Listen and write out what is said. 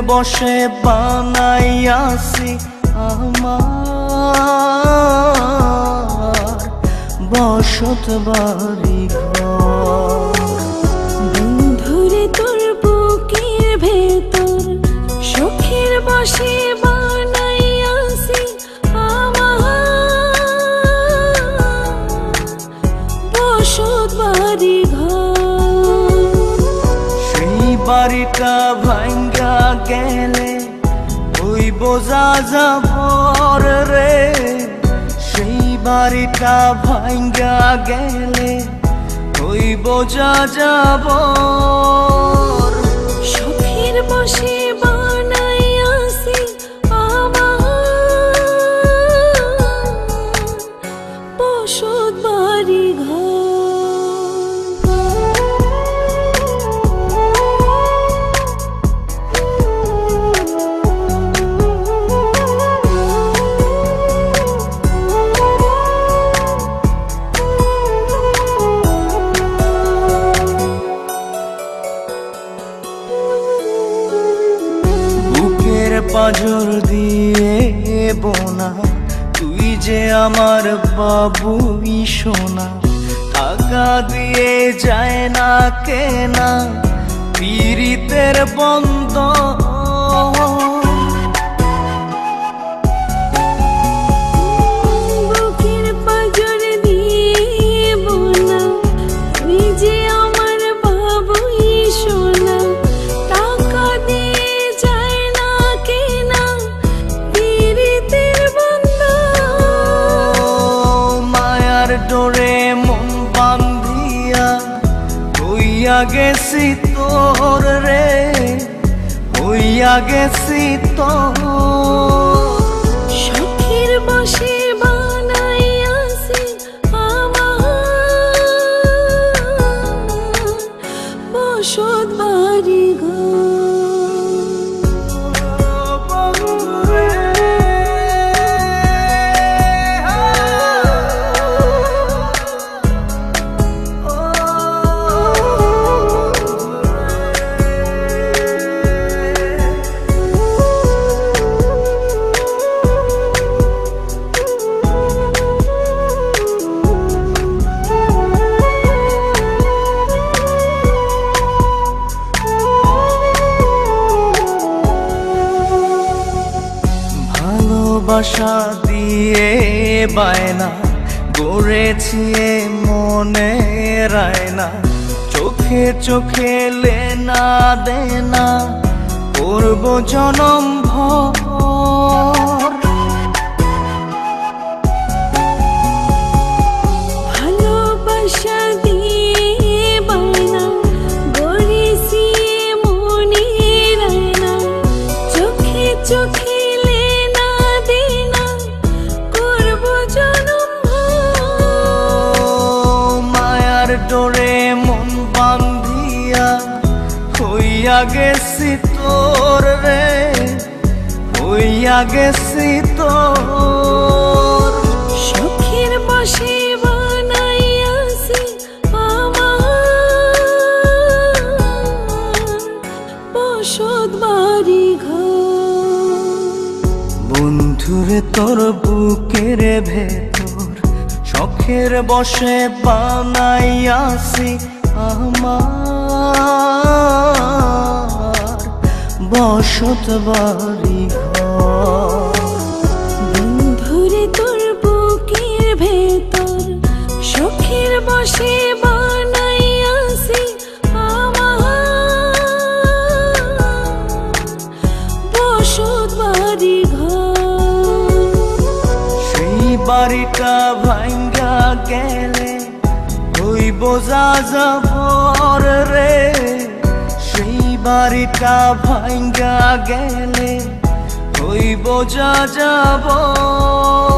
বসে বানাইয়াছি আমার বসত বাড়ি ঘর। বন্ধুরে তোর বুকের ভেতর সুখের বসে বানাইয়াছি আমার বসত বাড়ি ঘর। সেই বাড়িটা ভাঙ্গা গেলে ওই বোঝা যাবর রে, সেই বাড়িটা ভাঙ্গা গেলে ওই বোঝা যাবর। সুখের বসে বানাইয়াছি আমার বসত বাড়ি ঘর। পাঁজর দিয়ে বোনা তুই যে আমার বাবুই সোনা, টাকা দিয়ে যায় না কেনা পীড়িতের বন্ধ। বুকের পাঁজর দিয়ে বোনা তুই যে আমার বাবুই সোনা, টাকা দিয়ে যায় না কেনা পীড়িতের বন্ধ। মায়ার ডোরে মন বান্ধিয়া হইয়া গেছি তোর রে, হইয়া গেছি তোর। সুখের বসে বানাইয়াছি আমার বসত বাড়ি ঘর। ভালোবাসা দিয়ে বায়না গড়েছি মনে রায়না, চোখে চোখে লেনা দেনা করব জনম ভর। ভালোবাসা দিয়ে বায়না গড়েছি মনে রায়না, চোখে চোখে লেনা দেনা করব জনম ভর। মায়ার ডোরে মন বান্ধিয়া হইয়া গেছি তোর রে, হইয়া গেছি তোর। সুখের বসে বানাইয়াছি আমার বসত বাড়ি ঘর। বন্ধুরে তোর বুকের ভেতর শখের বসে বানাইয়াছি আমার বসত বাড়ি ঘর। বন্ধুরে তোর বুকের ভেতর সুখের বসে বানাইয়াছি আমার বসত বাড়ি ঘর। সেই বাড়িটা ভাঙ্গা গেলে ওই বোঝা যাবর রে, সেই বাড়িটা ভাঙ্গা গেলে ওই বোঝা যাবর।